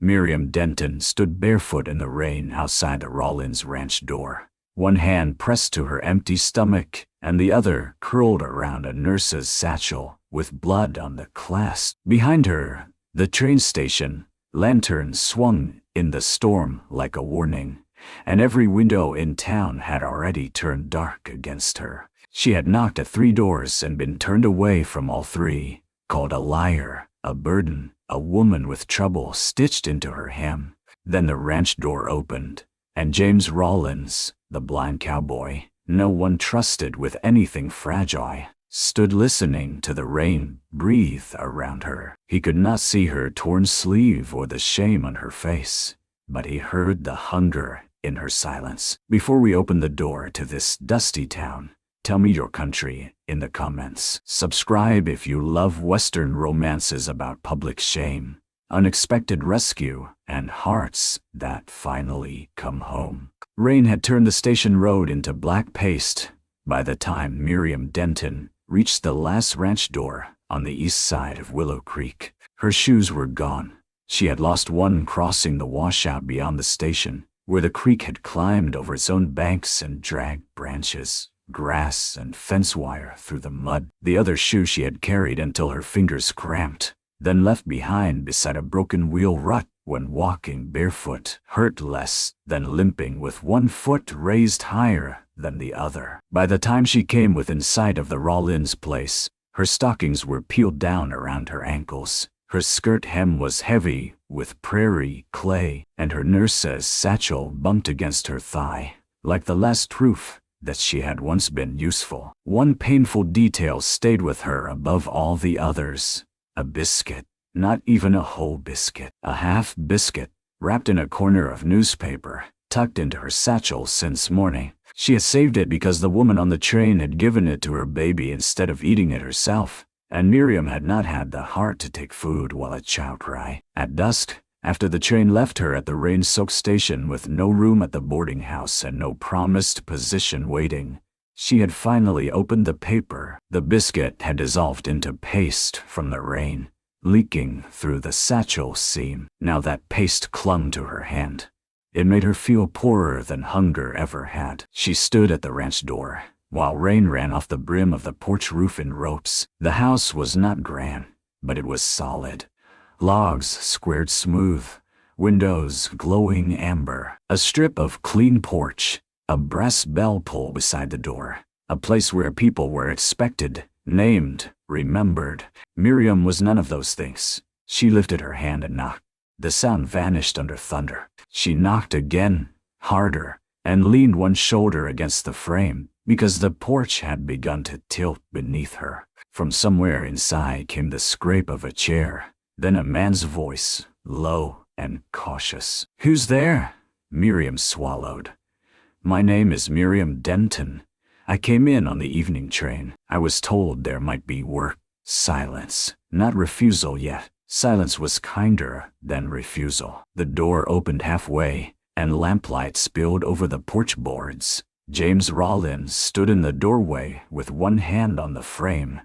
Miriam Denton stood barefoot in the rain outside the Rollins Ranch door, one hand pressed to her empty stomach and the other curled around a nurse's satchel with blood on the clasp. Behind her, the train station, lanterns swung in the storm like a warning, and every window in town had already turned dark against her. She had knocked at 3 doors and been turned away from all 3, called a liar, a burden, a woman with trouble stitched into her hem. Then the ranch door opened, and James Rollins, the blind cowboy, no one trusted with anything fragile, stood listening to the rain breathe around her. He could not see her torn sleeve or the shame on her face, but he heard the hunger in her silence. Before we open the door to this dusty town, tell me your country in the comments. Subscribe if you love Western romances about public shame, unexpected rescue, and hearts that finally come home. Rain had turned the station road into black paste by the time Miriam Denton reached the last ranch door on the east side of Willow Creek. Her shoes were gone. She had lost one crossing the washout beyond the station, where the creek had climbed over its own banks and dragged branches, grass, and fence wire through the mud. The other shoe she had carried until her fingers cramped, then left behind beside a broken wheel rut when walking barefoot, hurt less than limping with one foot raised higher than the other. By the time she came within sight of the Rollins place, her stockings were peeled down around her ankles. Her skirt hem was heavy with prairie clay, and her nurse's satchel bumped against her thigh, like the last proof that she had once been useful. One painful detail stayed with her above all the others: a biscuit. Not even a whole biscuit, a half biscuit, wrapped in a corner of newspaper, tucked into her satchel since morning. She had saved it because the woman on the train had given it to her baby instead of eating it herself, and Miriam had not had the heart to take food while a child cried. At dusk, after the train left her at the rain-soaked station with no room at the boarding house and no promised position waiting, she had finally opened the paper. The biscuit had dissolved into paste from the rain, leaking through the satchel seam. Now that paste clung to her hand. It made her feel poorer than hunger ever had. She stood at the ranch door, while rain ran off the brim of the porch roof in ropes. The house was not grand, but it was solid. Logs squared smooth, windows glowing amber, a strip of clean porch, a brass bell pull beside the door, a place where people were expected, named, remembered. Miriam was none of those things. She lifted her hand and knocked. The sound vanished under thunder. She knocked again, harder, and leaned one shoulder against the frame because the porch had begun to tilt beneath her. From somewhere inside came the scrape of a chair, then a man's voice, low and cautious. "Who's there?" Miriam swallowed. "My name is Miriam Denton. I came in on the evening train. I was told there might be work." Silence. Not refusal yet. Silence was kinder than refusal. The door opened halfway, and lamplight spilled over the porch boards. James Rollins stood in the doorway with one hand on the frame,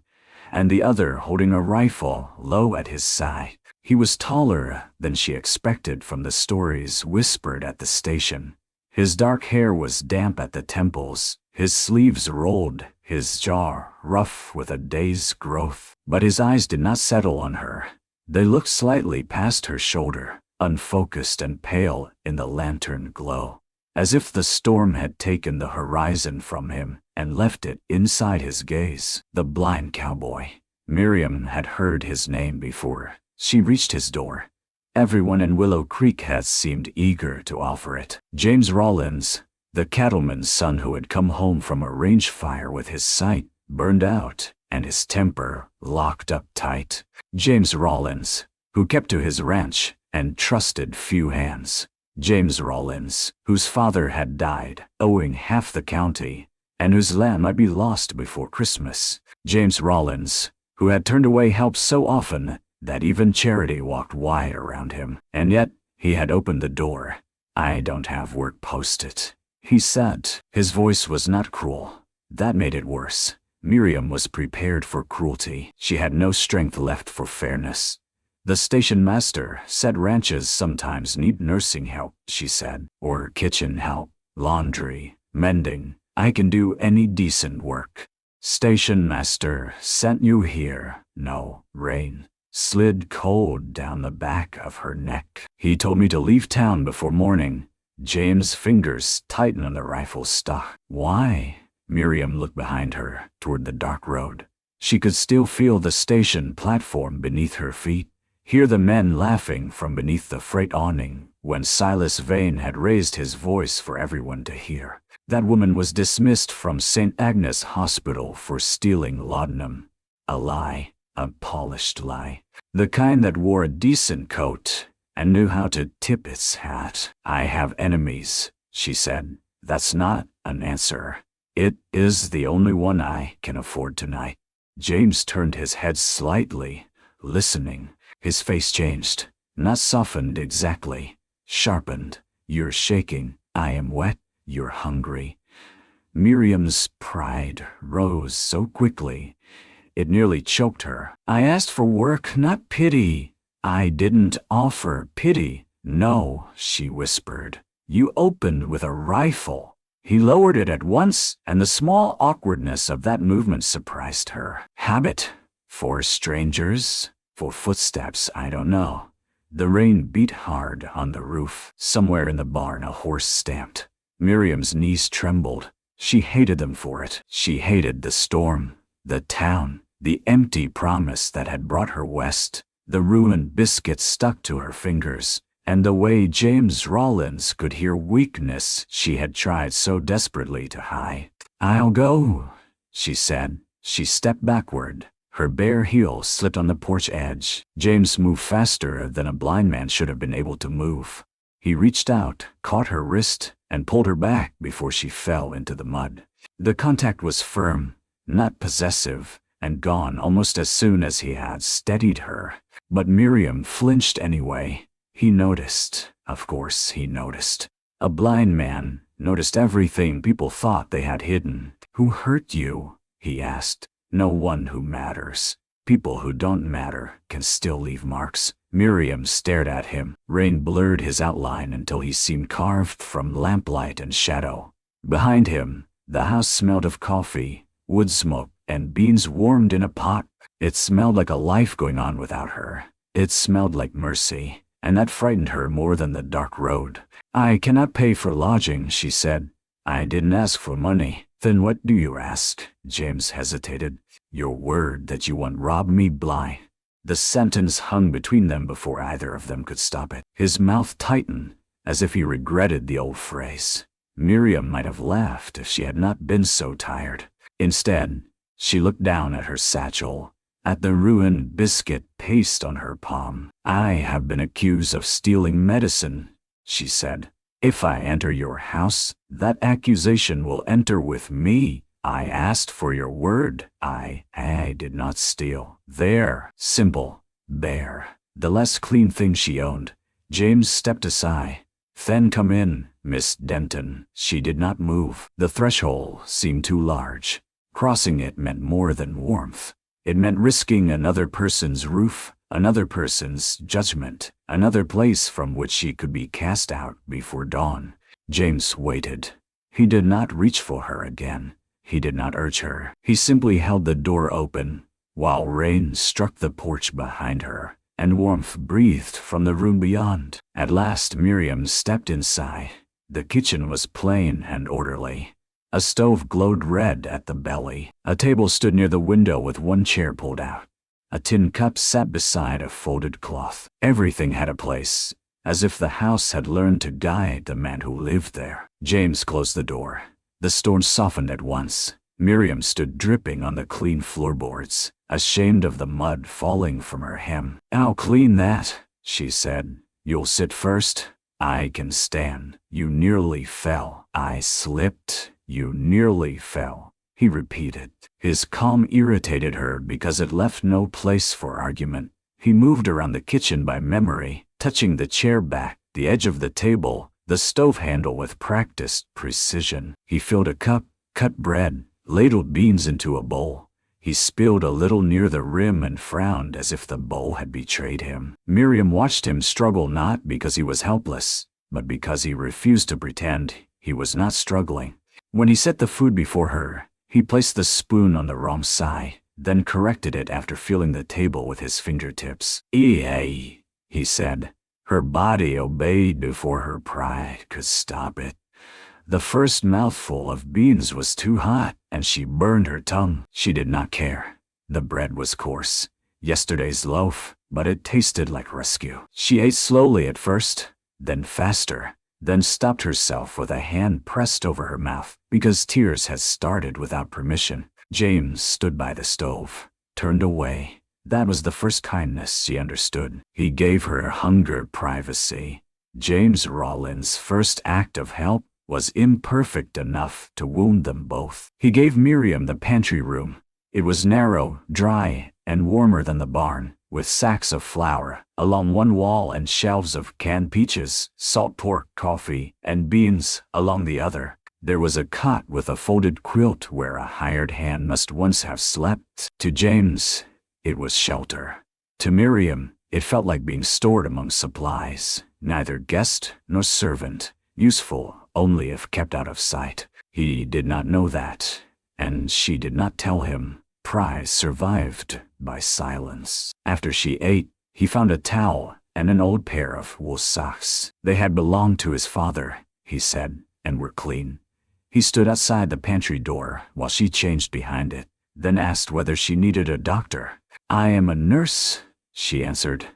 and the other holding a rifle low at his side. He was taller than she expected from the stories whispered at the station. His dark hair was damp at the temples, his sleeves rolled, his jaw rough with a day's growth. But his eyes did not settle on her. They looked slightly past her shoulder, unfocused and pale in the lantern glow, as if the storm had taken the horizon from him and left it inside his gaze. The blind cowboy. Miriam had heard his name before. She reached his door. Everyone in Willow Creek had seemed eager to offer it. James Rollins, the cattleman's son who had come home from a range fire with his sight burned out and his temper locked up tight. James Rollins, who kept to his ranch and trusted few hands. James Rollins, whose father had died, owing half the county, and whose land might be lost before Christmas. James Rollins, who had turned away help so often that even charity walked wide around him. And yet, he had opened the door. "I don't have work posted," he said. His voice was not cruel. That made it worse. Miriam was prepared for cruelty. She had no strength left for fairness. The station master said ranches sometimes need nursing help, she said, or kitchen help, laundry, mending. I can do any decent work. Station master sent you here. No, rain slid cold down the back of her neck. He told me to leave town before morning. James' fingers tightened on the rifle stock. Why? Miriam looked behind her, toward the dark road. She could still feel the station platform beneath her feet, hear the men laughing from beneath the freight awning when Silas Vane had raised his voice for everyone to hear. That woman was dismissed from St. Agnes Hospital for stealing laudanum. A lie, a polished lie. The kind that wore a decent coat and knew how to tip its hat. I have enemies, she said. That's not an answer. It is the only one I can afford tonight. James turned his head slightly, listening. His face changed. Not softened exactly. Sharpened. You're shaking. I am wet. You're hungry. Miriam's pride rose so quickly, it nearly choked her. I asked for work, not pity. I didn't offer pity. No, she whispered. You opened with a rifle. He lowered it at once, and the small awkwardness of that movement surprised her. Habit? For strangers? For footsteps? I don't know. The rain beat hard on the roof. Somewhere in the barn a horse stamped. Miriam's knees trembled. She hated them for it. She hated the storm, the town, the empty promise that had brought her west, the ruined biscuit stuck to her fingers, and the way James Rollins could hear weakness she had tried so desperately to hide. I'll go, she said. She stepped backward. Her bare heel slipped on the porch edge. James moved faster than a blind man should have been able to move. He reached out, caught her wrist, and pulled her back before she fell into the mud. The contact was firm, not possessive, and gone almost as soon as he had steadied her. But Miriam flinched anyway. He noticed. Of course he noticed. A blind man noticed everything people thought they had hidden. Who hurt you? He asked. No one who matters. People who don't matter can still leave marks. Miriam stared at him. Rain blurred his outline until he seemed carved from lamplight and shadow. Behind him, the house smelled of coffee, wood smoke, and beans warmed in a pot. It smelled like a life going on without her. It smelled like mercy, and that frightened her more than the dark road. I cannot pay for lodging, she said. I didn't ask for money. Then what do you ask? James hesitated. Your word that you won't rob me blind. The sentence hung between them before either of them could stop it. His mouth tightened, as if he regretted the old phrase. Miriam might have laughed if she had not been so tired. Instead, she looked down at her satchel, at the ruined biscuit paste on her palm. I have been accused of stealing medicine, she said. If I enter your house, that accusation will enter with me. I asked for your word. I did not steal. There, simple, bare, the less clean thing she owned. James stepped aside. Then come in, Miss Denton. She did not move. The threshold seemed too large. Crossing it meant more than warmth. It meant risking another person's roof, another person's judgment, another place from which she could be cast out before dawn. James waited. He did not reach for her again. He did not urge her. He simply held the door open, while rain struck the porch behind her, and warmth breathed from the room beyond. At last Miriam stepped inside. The kitchen was plain and orderly. A stove glowed red at the belly. A table stood near the window with one chair pulled out. A tin cup sat beside a folded cloth. Everything had a place, as if the house had learned to guide the man who lived there. James closed the door. The storm softened at once. Miriam stood dripping on the clean floorboards, ashamed of the mud falling from her hem. I'll clean that, she said. You'll sit first. I can stand. You nearly fell. I slipped. You nearly fell, he repeated. His calm irritated her because it left no place for argument. He moved around the kitchen by memory, touching the chair back, the edge of the table, the stove handle with practiced precision. He filled a cup, cut bread, ladled beans into a bowl. He spilled a little near the rim and frowned as if the bowl had betrayed him. Miriam watched him struggle, not because he was helpless, but because he refused to pretend he was not struggling. When he set the food before her, he placed the spoon on the wrong side, then corrected it after feeling the table with his fingertips. "EA," he said. Her body obeyed before her pride could stop it. The first mouthful of beans was too hot, and she burned her tongue. She did not care. The bread was coarse, yesterday's loaf, but it tasted like rescue. She ate slowly at first, then faster, then stopped herself with a hand pressed over her mouth, because tears had started without permission. James stood by the stove, turned away. That was the first kindness she understood. He gave her hunger privacy. James Rawlins' first act of help was imperfect enough to wound them both. He gave Miriam the pantry room. It was narrow, dry, and warmer than the barn, with sacks of flour along one wall and shelves of canned peaches, salt pork, coffee, and beans along the other. There was a cot with a folded quilt where a hired hand must once have slept. To James, it was shelter. To Miriam, it felt like being stored among supplies, neither guest nor servant, useful only if kept out of sight. He did not know that, and she did not tell him. Pride survived by silence. After she ate, he found a towel and an old pair of wool socks. They had belonged to his father, he said, and were clean. He stood outside the pantry door while she changed behind it, then asked whether she needed a doctor. "I am a nurse," she answered.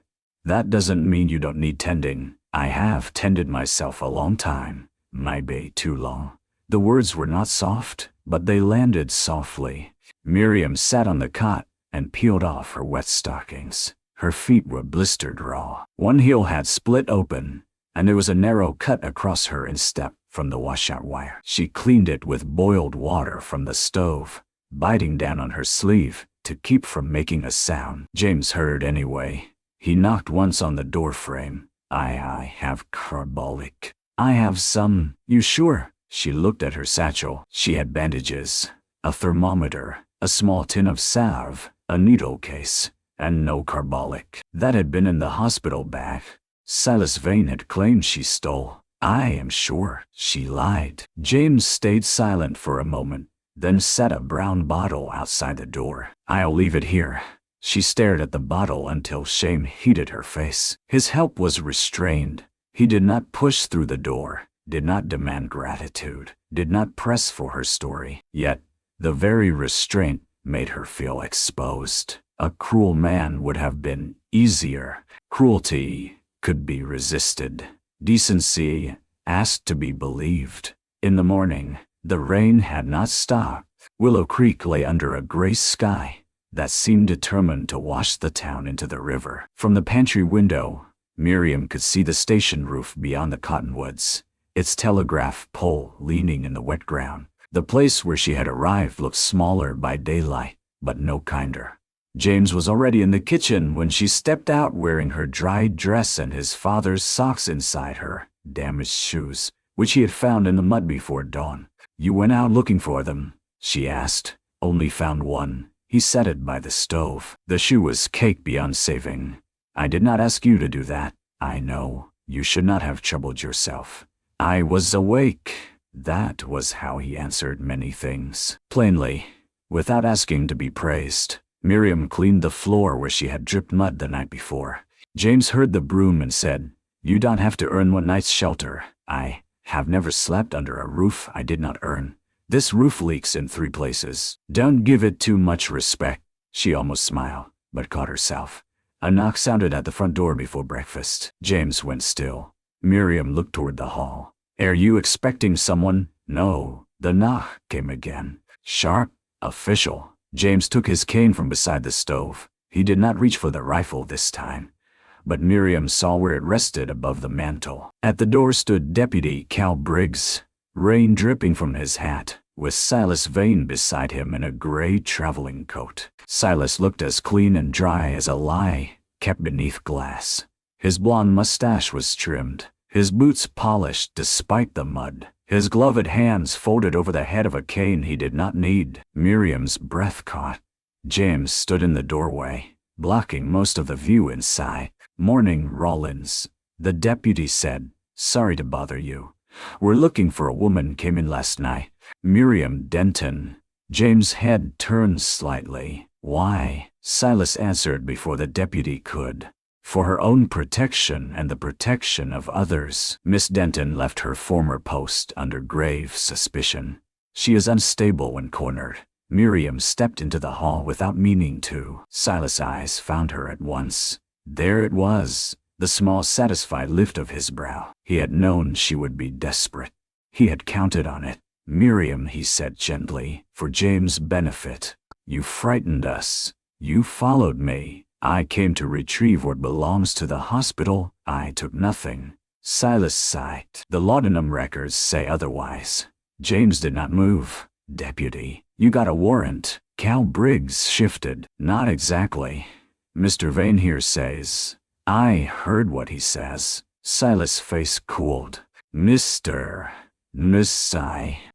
"That doesn't mean you don't need tending. I have tended myself a long time. Might be too long." The words were not soft, but they landed softly. Miriam sat on the cot and peeled off her wet stockings. Her feet were blistered raw. One heel had split open, and there was a narrow cut across her instep from the washout wire. She cleaned it with boiled water from the stove, biting down on her sleeve to keep from making a sound. James heard anyway. He knocked once on the door frame. I have carbolic. "I have some." "You sure?" She looked at her satchel. She had bandages, a thermometer, a small tin of salve, a needle case, and no carbolic. That had been in the hospital bag. Silas Vane had claimed she stole. "I am sure." She lied. James stayed silent for a moment, then set a brown bottle outside the door. "I'll leave it here." She stared at the bottle until shame heated her face. His help was restrained. He did not push through the door, did not demand gratitude, did not press for her story. Yet, the very restraint made her feel exposed. A cruel man would have been easier. Cruelty could be resisted. Decency asked to be believed. In the morning, the rain had not stopped. Willow Creek lay under a gray sky that seemed determined to wash the town into the river. From the pantry window, Miriam could see the station roof beyond the cottonwoods, its telegraph pole leaning in the wet ground. The place where she had arrived looked smaller by daylight, but no kinder. James was already in the kitchen when she stepped out wearing her dried dress and his father's socks inside her damaged shoes, which he had found in the mud before dawn. "You went out looking for them?" she asked. "Only found one." He set it by the stove. "The shoe was cake beyond saving. I did not ask you to do that. I know. You should not have troubled yourself." "I was awake." That was how he answered many things. Plainly, without asking to be praised. Miriam cleaned the floor where she had dripped mud the night before. James heard the broom and said, "You don't have to earn one night's shelter. I have never slept under a roof I did not earn. This roof leaks in 3 places. Don't give it too much respect." She almost smiled, but caught herself. A knock sounded at the front door before breakfast. James went still. Miriam looked toward the hall. "Are you expecting someone?" "No." The knock came again. Sharp, official. James took his cane from beside the stove. He did not reach for the rifle this time, but Miriam saw where it rested above the mantel. At the door stood Deputy Cal Briggs, rain dripping from his hat, with Silas Vane beside him in a gray traveling coat. Silas looked as clean and dry as a lie kept beneath glass. His blonde mustache was trimmed, his boots polished despite the mud, his gloved hands folded over the head of a cane he did not need. Miriam's breath caught. James stood in the doorway, blocking most of the view inside. "Morning, Rollins," the deputy said. "Sorry to bother you. We're looking for a woman came in last night. Miriam Denton." James' head turned slightly. "Why?" Silas answered before the deputy could. "For her own protection and the protection of others. Miss Denton left her former post under grave suspicion. She is unstable when cornered." Miriam stepped into the hall without meaning to. Silas' eyes found her at once. There it was, the small satisfied lift of his brow. He had known she would be desperate. He had counted on it. "Miriam," he said gently, for James' benefit, "you frightened us. You followed me. I came to retrieve what belongs to the hospital. I took nothing." Silas sighed. "The laudanum records say otherwise." James did not move. "Deputy, you got a warrant." Cal Briggs shifted. "Not exactly. Mr. Vane here says." "I heard what he says." Silas' face cooled. "Mr.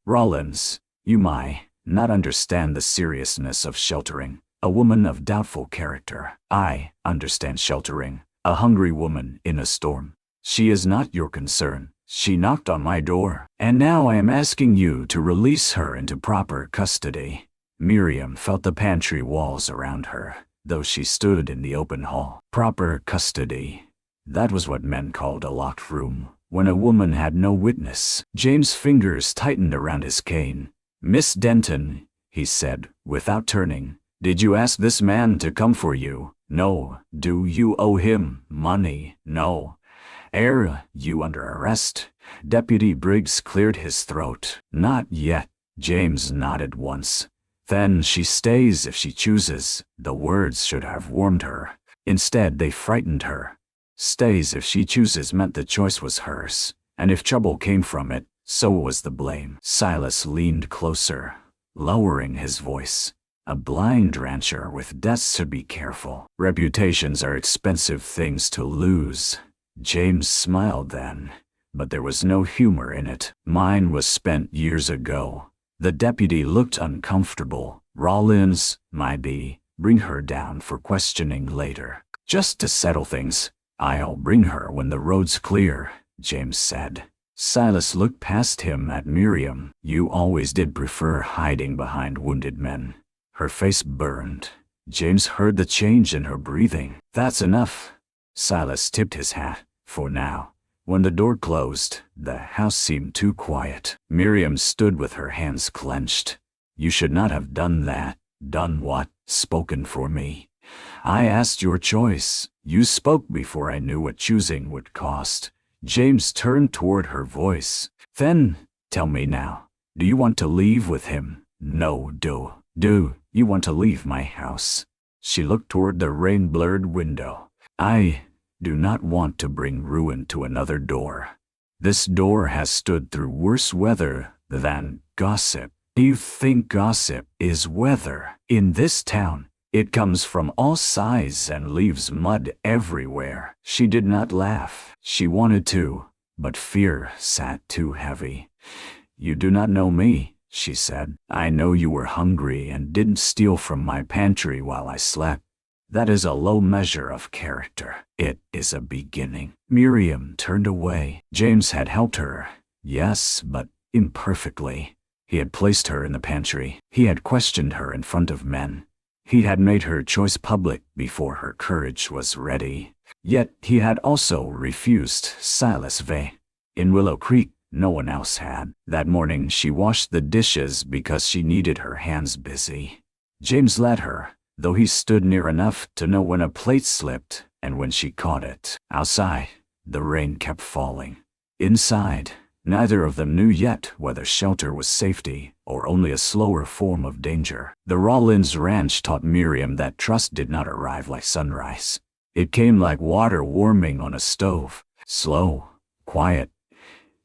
Rollins, you might not understand the seriousness of sheltering a woman of doubtful character. I understand sheltering a hungry woman in a storm. She is not your concern. She knocked on my door, and now I am asking you to release her into proper custody." Miriam felt the pantry walls around her, though she stood in the open hall. Proper custody. That was what men called a locked room, when a woman had no witness. James' fingers tightened around his cane. "Miss Denton," he said, without turning, "did you ask this man to come for you?" "No." "Do you owe him money?" "No." "Are you under arrest?" Deputy Briggs cleared his throat. "Not yet." James nodded once. "Then she stays if she chooses." The words should have warmed her. Instead, they frightened her. Stays if she chooses meant the choice was hers, and if trouble came from it, so was the blame. Silas leaned closer, lowering his voice. "A blind rancher with debts should be careful. Reputations are expensive things to lose." James smiled then, but there was no humor in it. "Mine was spent years ago." The deputy looked uncomfortable. "Rollins, maybe bring her down for questioning later. Just to settle things." "I'll bring her when the road's clear," James said. Silas looked past him at Miriam. "You always did prefer hiding behind wounded men." Her face burned. James heard the change in her breathing. "That's enough." Silas tipped his hat. "For now." When the door closed, the house seemed too quiet. Miriam stood with her hands clenched. "You should not have done that." "Done what?" "Spoken for me." "I asked your choice. You spoke before I knew what choosing would cost." James turned toward her voice. "Then, tell me now, do you want to leave with him?" "No." Do you want to leave my house?" She looked toward the rain-blurred window. "I do not want to bring ruin to another door. This door has stood through worse weather than gossip." "You think gossip is weather in this town? It comes from all sides and leaves mud everywhere." She did not laugh. She wanted to, but fear sat too heavy. "You do not know me," she said. "I know you were hungry and didn't steal from my pantry while I slept. That is a low measure of character." "It is a beginning." Miriam turned away. James had helped her. Yes, but imperfectly. He had placed her in the pantry. He had questioned her in front of men. He had made her choice public before her courage was ready. Yet he had also refused Silas Vane. In Willow Creek, no one else had. That morning she washed the dishes because she needed her hands busy. James let her, though he stood near enough to know when a plate slipped and when she caught it. Outside, the rain kept falling. Inside, neither of them knew yet whether shelter was safety or only a slower form of danger. The Rollins Ranch taught Miriam that trust did not arrive like sunrise. It came like water warming on a stove. Slow, quiet,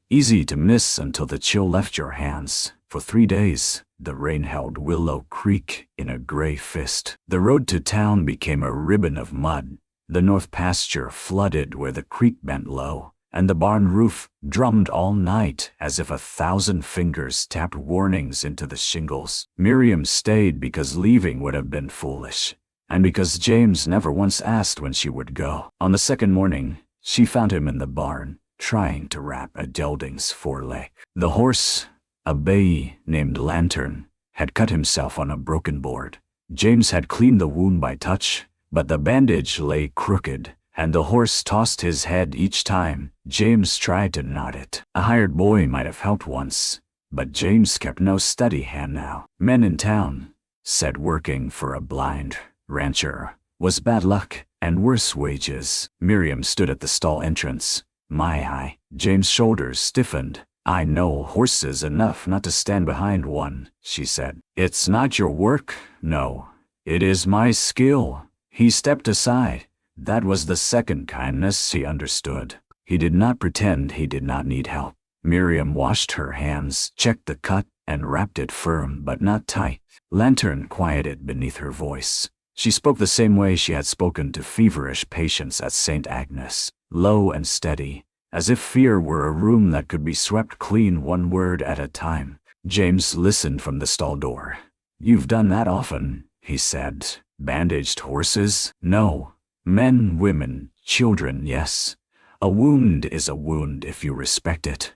easy to miss until the chill left your hands. For 3 days, the rain held Willow Creek in a gray fist. The road to town became a ribbon of mud. The north pasture flooded where the creek bent low. and the barn roof drummed all night as if 1,000 fingers tapped warnings into the shingles. Miriam stayed because leaving would have been foolish, and because James never once asked when she would go. On the second morning, she found him in the barn, trying to wrap a gelding's foreleg. The horse, a bay named Lantern, had cut himself on a broken board. James had cleaned the wound by touch, but the bandage lay crooked, and the horse tossed his head each time James tried to knot it. A hired boy might have helped once, but James kept no steady hand now. Men in town said working for a blind rancher was bad luck and worse wages. Miriam stood at the stall entrance. My, James' shoulders stiffened. I know horses enough not to stand behind one, she said. It's not your work, no. It is my skill. He stepped aside. That was the second kindness he understood. He did not pretend he did not need help. Miriam washed her hands, checked the cut, and wrapped it firm but not tight. Lantern quieted beneath her voice. She spoke the same way she had spoken to feverish patients at St. Agnes, low and steady, as if fear were a room that could be swept clean one word at a time. James listened from the stall door. You've done that often, he said. Bandaged horses? No. Men, women, children, yes. A wound is a wound if you respect it.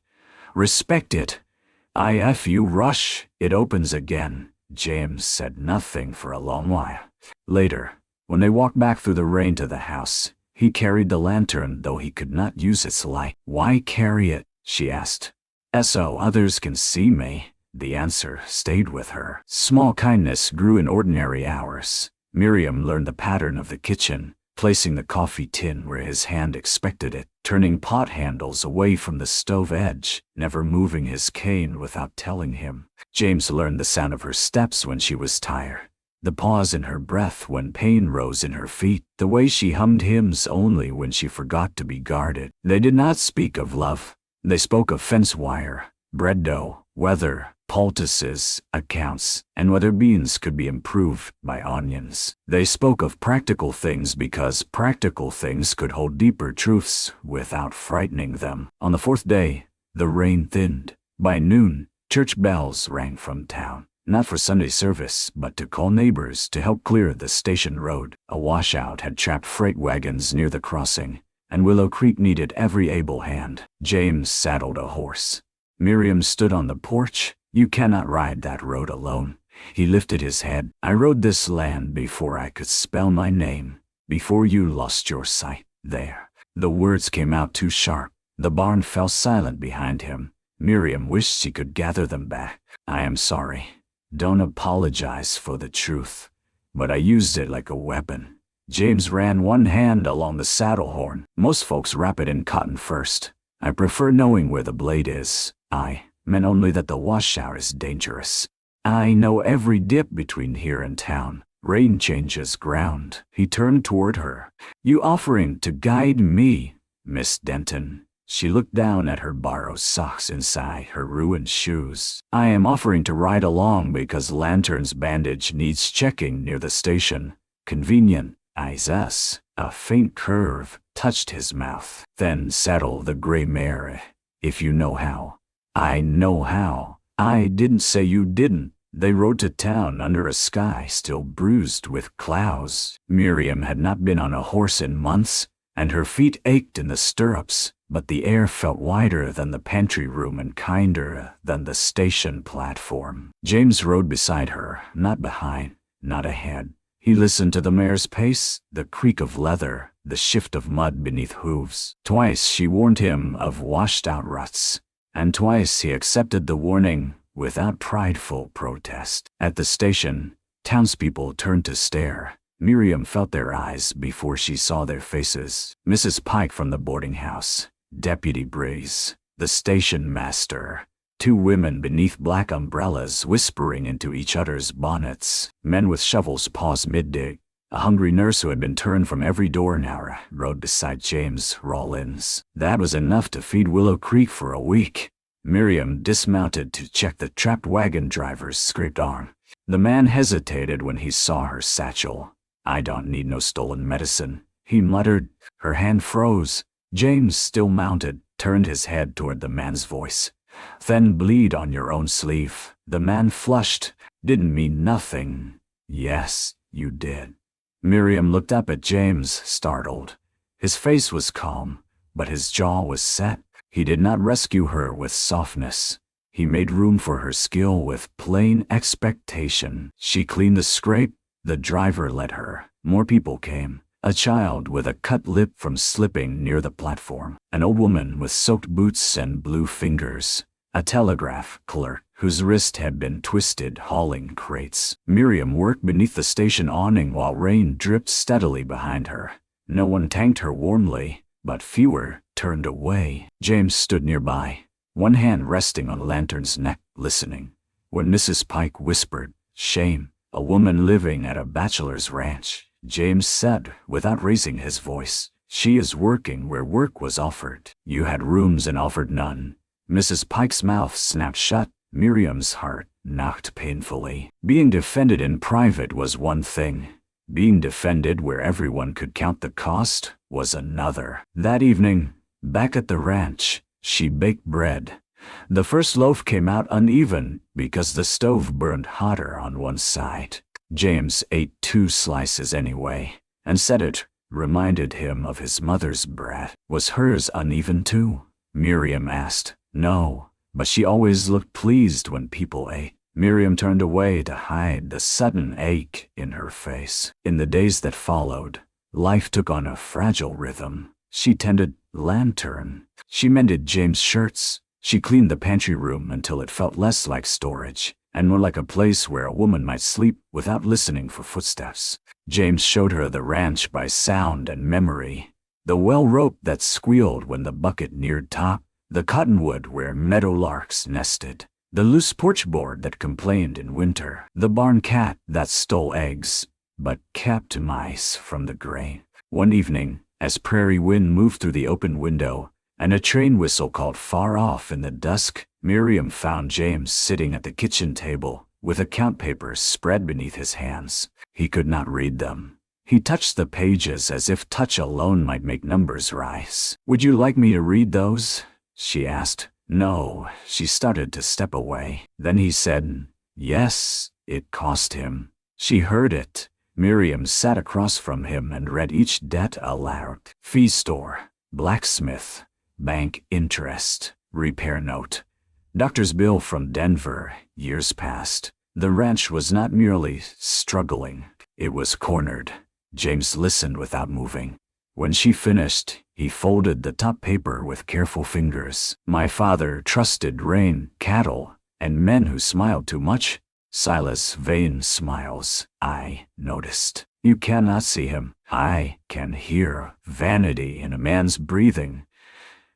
Respect it. If you rush, it opens again. James said nothing for a long while. Later, when they walked back through the rain to the house, he carried the lantern though he could not use its light. Why carry it? She asked. So others can see me. The answer stayed with her. Small kindness grew in ordinary hours. Miriam learned the pattern of the kitchen, placing the coffee tin where his hand expected it, turning pot handles away from the stove edge, never moving his cane without telling him. James learned the sound of her steps when she was tired, the pause in her breath when pain rose in her feet, the way she hummed hymns only when she forgot to be guarded. They did not speak of love. They spoke of fence wire, bread dough, weather, poultices, accounts, and whether beans could be improved by onions. They spoke of practical things because practical things could hold deeper truths without frightening them. On the fourth day, the rain thinned. By noon, church bells rang from town, not for Sunday service, but to call neighbors to help clear the station road. A washout had trapped freight wagons near the crossing, and Willow Creek needed every able hand. James saddled a horse. Miriam stood on the porch. You cannot ride that road alone. He lifted his head. I rode this land before I could spell my name, before you lost your sight. There. The words came out too sharp. The barn fell silent behind him. Miriam wished she could gather them back. I am sorry. Don't apologize for the truth. But I used it like a weapon. James ran one hand along the saddle horn. Most folks wrap it in cotton first. I prefer knowing where the blade is. I meant only that the washout is dangerous. I know every dip between here and town. Rain changes ground. He turned toward her. You offering to guide me, Miss Denton? She looked down at her borrowed socks inside her ruined shoes. I am offering to ride along because Lantern's bandage needs checking near the station. Convenient. Us. A faint curve touched his mouth. Then saddle the gray mare, if you know how. I know how. I didn't say you didn't. They rode to town under a sky still bruised with clouds. Miriam had not been on a horse in months, and her feet ached in the stirrups, but the air felt wider than the pantry room and kinder than the station platform. James rode beside her, not behind, not ahead. He listened to the mare's pace, the creak of leather, the shift of mud beneath hooves. Twice she warned him of washed-out ruts, and twice he accepted the warning without prideful protest. At the station, townspeople turned to stare. Miriam felt their eyes before she saw their faces. Mrs. Pike from the boarding house, Deputy Breeze, the station master, two women beneath black umbrellas whispering into each other's bonnets. Men with shovels paused mid-dig. A hungry nurse who had been turned from every door now rode beside James Rollins. That was enough to feed Willow Creek for a week. Miriam dismounted to check the trapped wagon driver's scraped arm. The man hesitated when he saw her satchel. I don't need no stolen medicine, he muttered. Her hand froze. James, still mounted, turned his head toward the man's voice. "Then bleed on your own sleeve." The man flushed. "Didn't mean nothing." "Yes, you did." Miriam looked up at James, startled. His face was calm, but his jaw was set. He did not rescue her with softness. He made room for her skill with plain expectation. She cleaned the scrape. The driver let her. More people came. A child with a cut lip from slipping near the platform. An old woman with soaked boots and blue fingers. A telegraph clerk whose wrist had been twisted hauling crates. Miriam worked beneath the station awning while rain dripped steadily behind her. No one thanked her warmly, but fewer turned away. James stood nearby, one hand resting on the lantern's neck, listening. When Mrs. Pike whispered, "Shame, a woman living at a bachelor's ranch," James said, without raising his voice, "She is working where work was offered. You had rooms and offered none." Mrs. Pike's mouth snapped shut. Miriam's heart knocked painfully. Being defended in private was one thing. Being defended where everyone could count the cost was another. That evening, back at the ranch, she baked bread. The first loaf came out uneven because the stove burned hotter on one side. James ate 2 slices anyway, and said it reminded him of his mother's bread. Was hers uneven too? Miriam asked. No, but she always looked pleased when people ate. Miriam turned away to hide the sudden ache in her face. In the days that followed, life took on a fragile rhythm. She tended lantern. She mended James' shirts. She cleaned the pantry room until it felt less like storage and more like a place where a woman might sleep without listening for footsteps. James showed her the ranch by sound and memory. The well rope that squealed when the bucket neared top, the cottonwood where meadowlarks nested, the loose porch board that complained in winter, the barn cat that stole eggs but kept mice from the grain. One evening, as prairie wind moved through the open window and a train whistle called far off in the dusk, Miriam found James sitting at the kitchen table with account papers spread beneath his hands. He could not read them. He touched the pages as if touch alone might make numbers rise. "Would you like me to read those?" she asked. No, she started to step away. Then he said, "Yes." It cost him. She heard it. Miriam sat across from him and read each debt aloud. Fee store, blacksmith, bank interest, repair note, doctor's bill from Denver, years past. The ranch was not merely struggling, it was cornered. James listened without moving. When she finished, he folded the top paper with careful fingers. "My father trusted rain, cattle, and men who smiled too much." Silas Vane smiles, I noticed. You cannot see him. I can hear vanity in a man's breathing.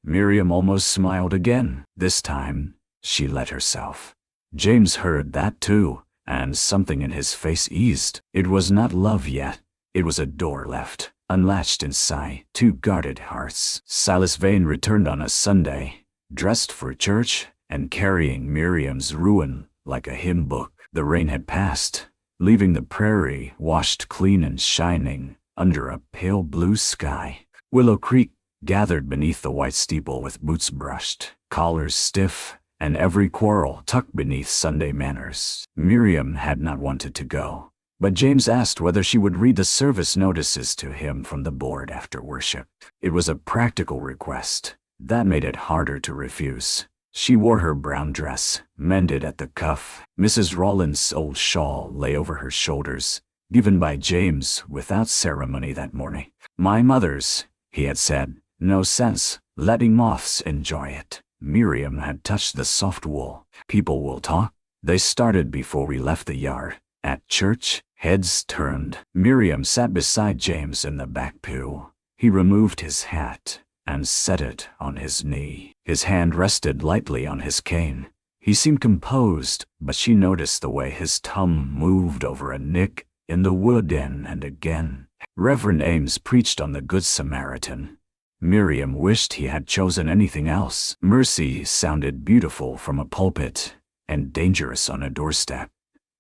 Miriam almost smiled again. This time, she let herself. James heard that too, and something in his face eased. It was not love yet. It was a door left, unlatched inside, 2 guarded hearts. Silas Vane returned on a Sunday, dressed for church and carrying Miriam's ruin like a hymn book. The rain had passed, leaving the prairie washed clean and shining under a pale blue sky. Willow Creek gathered beneath the white steeple with boots brushed, collars stiff, and every quarrel tucked beneath Sunday manners. Miriam had not wanted to go, but James asked whether she would read the service notices to him from the board after worship. It was a practical request. That made it harder to refuse. She wore her brown dress, mended at the cuff. Mrs. Rawlins' old shawl lay over her shoulders, given by James without ceremony that morning. My mother's, he had said. No sense letting moths enjoy it. Miriam had touched the soft wool. People will talk. They started before we left the yard. At church, heads turned. Miriam sat beside James in the back pew. He removed his hat and set it on his knee. His hand rested lightly on his cane. He seemed composed, but she noticed the way his thumb moved over a nick in the wood and again. Reverend Ames preached on the Good Samaritan. Miriam wished he had chosen anything else. Mercy sounded beautiful from a pulpit and dangerous on a doorstep.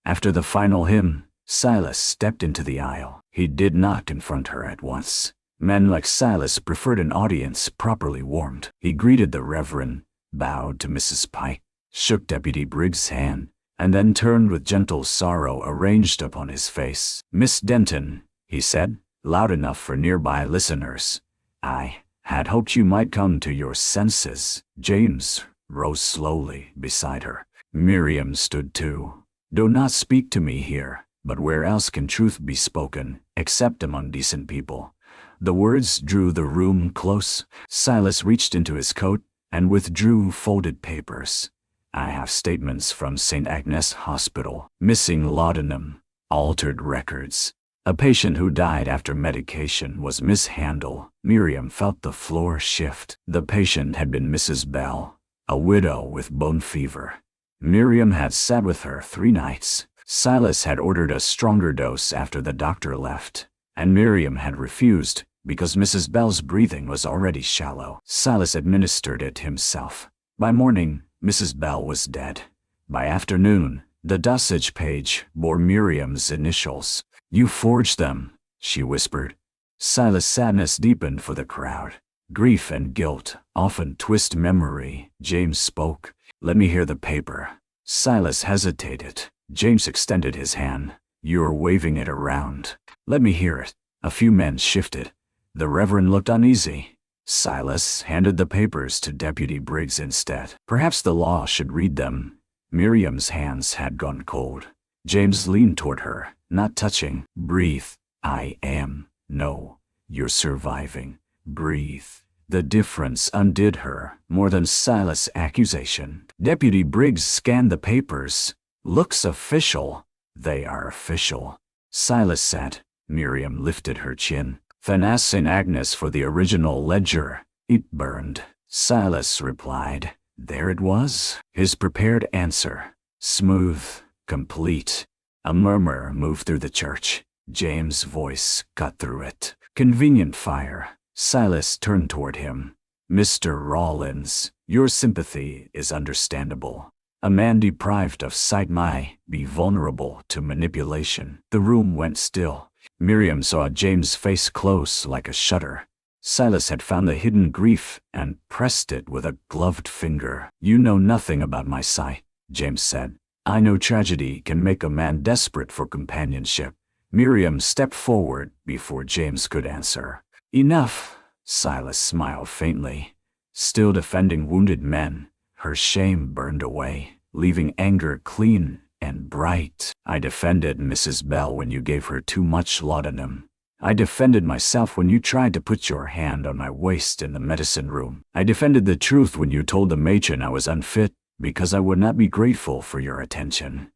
After the final hymn, Silas stepped into the aisle. He did not confront her at once. Men like Silas preferred an audience properly warmed. He greeted the Reverend, bowed to Mrs. Pike, shook Deputy Briggs' hand, and then turned with gentle sorrow arranged upon his face. "Miss Denton," he said, loud enough for nearby listeners, "I had hoped you might come to your senses." James rose slowly beside her. Miriam stood too. "Do not speak to me here, but where else can truth be spoken, except among decent people?" The words drew the room close. Silas reached into his coat and withdrew folded papers. "I have statements from St. Agnes Hospital, missing laudanum, altered records. A patient who died after medication was mishandled." Miriam felt the floor shift. The patient had been Mrs. Bell, a widow with bone fever. Miriam had sat with her 3 nights. Silas had ordered a stronger dose after the doctor left, and Miriam had refused because Mrs. Bell's breathing was already shallow. Silas administered it himself. By morning, Mrs. Bell was dead. By afternoon, the dosage page bore Miriam's initials. "You forged them," she whispered. Silas' sadness deepened for the crowd. "Grief and guilt often twist memory." James spoke. "Let me hear the paper." Silas hesitated. James extended his hand. "You're waving it around." "Let me hear it." A few men shifted. The Reverend looked uneasy. Silas handed the papers to Deputy Briggs instead. Perhaps the law should read them. Miriam's hands had gone cold. James leaned toward her, not touching. "Breathe." "I am." "No, you're surviving." "Breathe." The difference undid her more than Silas' accusation. Deputy Briggs scanned the papers. "Looks official." "They are official," Silas said. Miriam lifted her chin. "Then ask St. Agnes for the original ledger." "It burned," Silas replied. There it was, his prepared answer. Smooth, complete. A murmur moved through the church. James' voice cut through it. "Convenient fire." Silas turned toward him. "Mr. Rawlins, your sympathy is understandable. A man deprived of sight might be vulnerable to manipulation." The room went still. Miriam saw James' face close like a shutter. Silas had found the hidden grief and pressed it with a gloved finger. "You know nothing about my sight," James said. "I know tragedy can make a man desperate for companionship." Miriam stepped forward before James could answer. "Enough," Silas smiled faintly. Still defending wounded men, her shame burned away, leaving anger clean and bright. "I defended Mrs. Bell when you gave her too much laudanum. I defended myself when you tried to put your hand on my waist in the medicine room. I defended the truth when you told the matron I was unfit because I would not be grateful for your attention."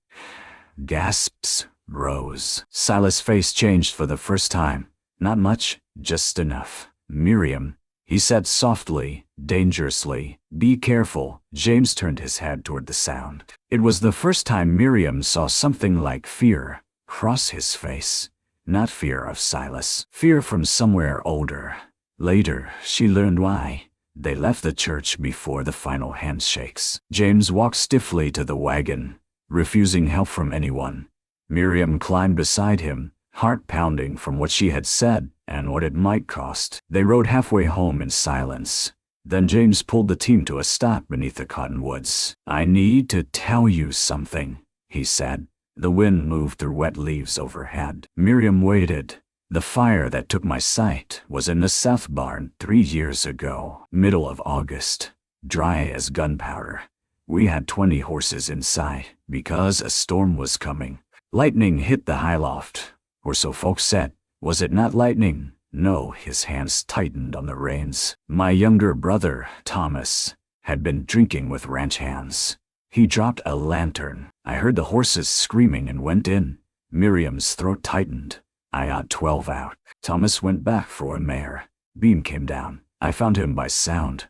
Gasps rose. Silas' face changed for the first time. "Not much, just enough." "Miriam," he said softly, dangerously, "be careful." James turned his head toward the sound. It was the first time Miriam saw something like fear cross his face. Not fear of Silas, fear from somewhere older. Later, she learned why. They left the church before the final handshakes. James walked stiffly to the wagon, refusing help from anyone. Miriam climbed beside him, heart pounding from what she had said and what it might cost. They rode halfway home in silence. Then James pulled the team to a stop beneath the cottonwoods. "I need to tell you something," he said. The wind moved through wet leaves overhead. Miriam waited. "The fire that took my sight was in the south barn 3 years ago, middle of August, dry as gunpowder. We had 20 horses inside because a storm was coming. Lightning hit the high loft, or so folks said. Was it not lightning? No." His hands tightened on the reins. "My younger brother, Thomas, had been drinking with ranch hands. He dropped a lantern. I heard the horses screaming and went in." Miriam's throat tightened. "I got 12 out. Thomas went back for a mare. Beam came down. I found him by sound."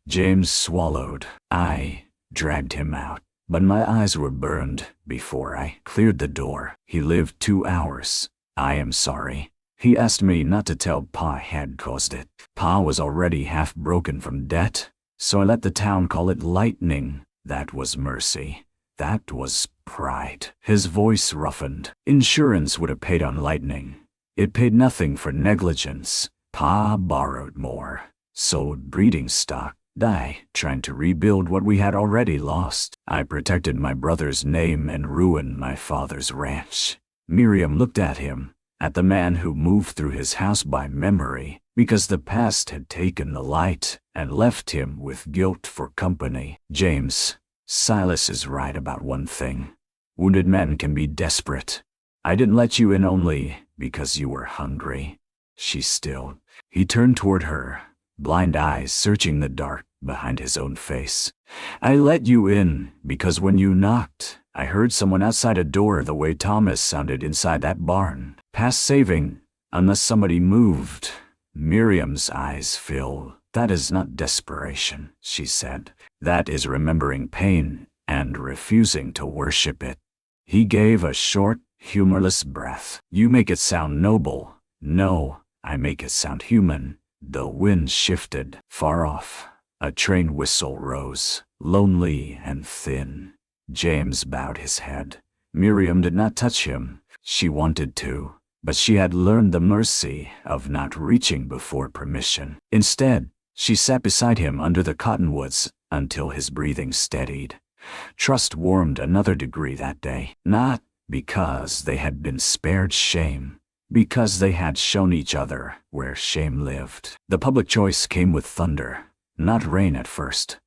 James swallowed. "I dragged him out, but my eyes were burned before I cleared the door. He lived 2 hours. I am sorry. He asked me not to tell Pa had caused it. Pa was already half broken from debt, so I let the town call it lightning. That was mercy. That was pride." His voice roughened. "Insurance would have paid on lightning. It paid nothing for negligence. Pa borrowed more, sold breeding stock, died trying to rebuild what we had already lost. I protected my brother's name and ruined my father's ranch. Miriam looked at him, at the man who moved through his house by memory, because the past had taken the light and left him with guilt for company. James, Silas is right about one thing. Wounded men can be desperate. I didn't let you in only because you were hungry. She stilled. He turned toward her, blind eyes searching the dark behind his own face. I let you in because when you knocked, I heard someone outside a door the way Thomas sounded inside that barn. Past saving, unless somebody moved. Miriam's eyes filled. That is not desperation, she said. That is remembering pain and refusing to worship it. He gave a short, humorless breath. You make it sound noble. No, I make it sound human. The wind shifted. Far off, a train whistle rose, lonely and thin. James bowed his head. Miriam did not touch him. She wanted to, but she had learned the mercy of not reaching before permission. Instead, she sat beside him under the cottonwoods until his breathing steadied. Trust warmed another degree that day, not because they had been spared shame, because they had shown each other where shame lived. The public choice came with thunder, not rain at first,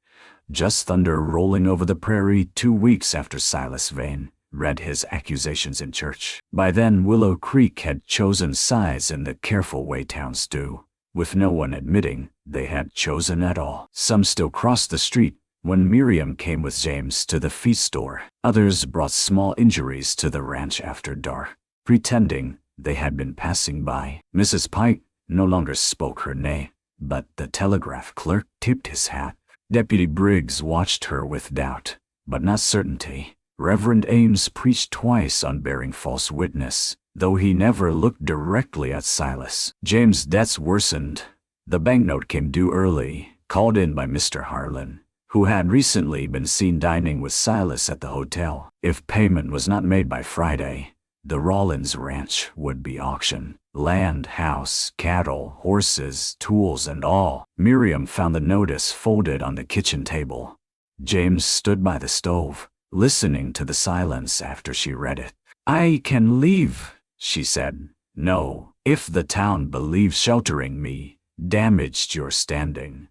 just thunder rolling over the prairie 2 weeks after Silas Vane read his accusations in church. By then, Willow Creek had chosen sides in the careful way towns do, with no one admitting they had chosen at all. Some still crossed the street when Miriam came with James to the feed store. Others brought small injuries to the ranch after dark, pretending they had been passing by. Mrs. Pike no longer spoke her name, but the telegraph clerk tipped his hat. Deputy Briggs watched her with doubt, but not certainty. Reverend Ames preached twice on bearing false witness, though he never looked directly at Silas. James' debts worsened. The banknote came due early, called in by Mr. Harlan, who had recently been seen dining with Silas at the hotel. If payment was not made by Friday, the Rollins ranch would be auctioned. Land, house, cattle, horses, tools, and all. Miriam found the notice folded on the kitchen table. James stood by the stove, listening to the silence after she read it. I can leave, she said. No, if the town believes sheltering me damaged your standing.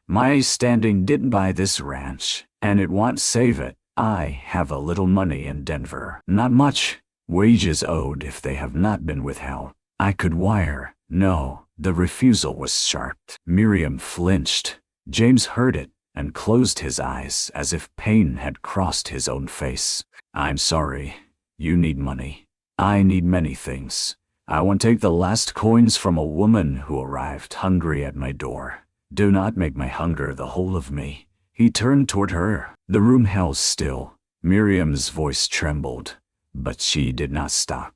My standing didn't buy this ranch, and it won't save it. I have a little money in Denver. Not much. Wages owed if they have not been withheld. I could wire. No, the refusal was sharp. Miriam flinched. James heard it and closed his eyes as if pain had crossed his own face. I'm sorry. You need money. I need many things. I won't take the last coins from a woman who arrived hungry at my door. Do not make my hunger the whole of me. He turned toward her. The room held still. Miriam's voice trembled, but she did not stop.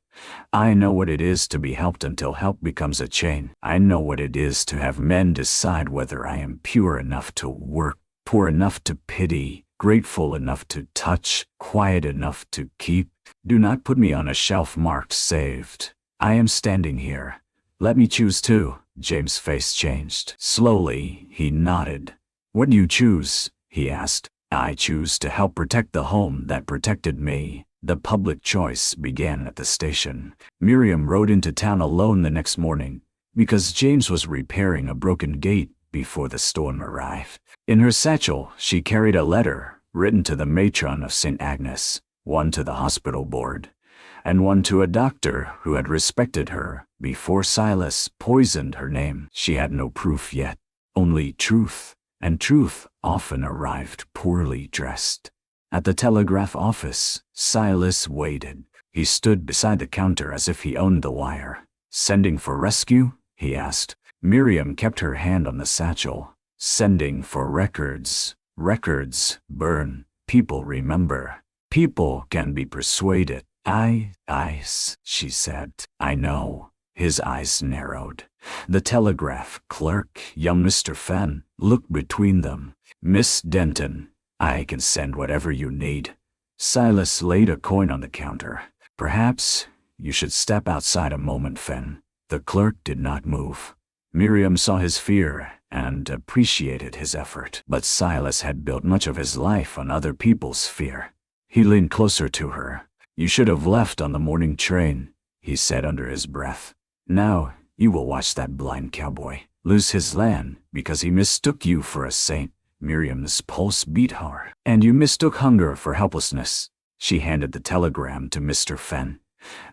I know what it is to be helped until help becomes a chain. I know what it is to have men decide whether I am pure enough to work, poor enough to pity, grateful enough to touch, quiet enough to keep. Do not put me on a shelf marked saved. I am standing here. Let me choose too. James' face changed. Slowly, he nodded. What do you choose? He asked. I choose to help protect the home that protected me. The public choice began at the station. Miriam rode into town alone the next morning because James was repairing a broken gate before the storm arrived. In her satchel, she carried a letter written to the matron of St. Agnes, one to the hospital board, and one to a doctor who had respected her before Silas poisoned her name. She had no proof yet, only truth, and truth often arrived poorly dressed. At the telegraph office, Silas waited. He stood beside the counter as if he owned the wire. Sending for rescue? He asked. Miriam kept her hand on the satchel. Sending for records. Records burn. People remember. People can be persuaded. She said. I know. His eyes narrowed. The telegraph clerk, young Mr. Fenn, looked between them. Miss Denton, I can send whatever you need. Silas laid a coin on the counter. Perhaps you should step outside a moment, Fenn. The clerk did not move. Miriam saw his fear and appreciated his effort. But Silas had built much of his life on other people's fear. He leaned closer to her. "You should have left on the morning train," he said under his breath. "Now you will watch that blind cowboy lose his land because he mistook you for a saint." Miriam's pulse beat hard. "And you mistook hunger for helplessness." She handed the telegram to Mr. Fenn.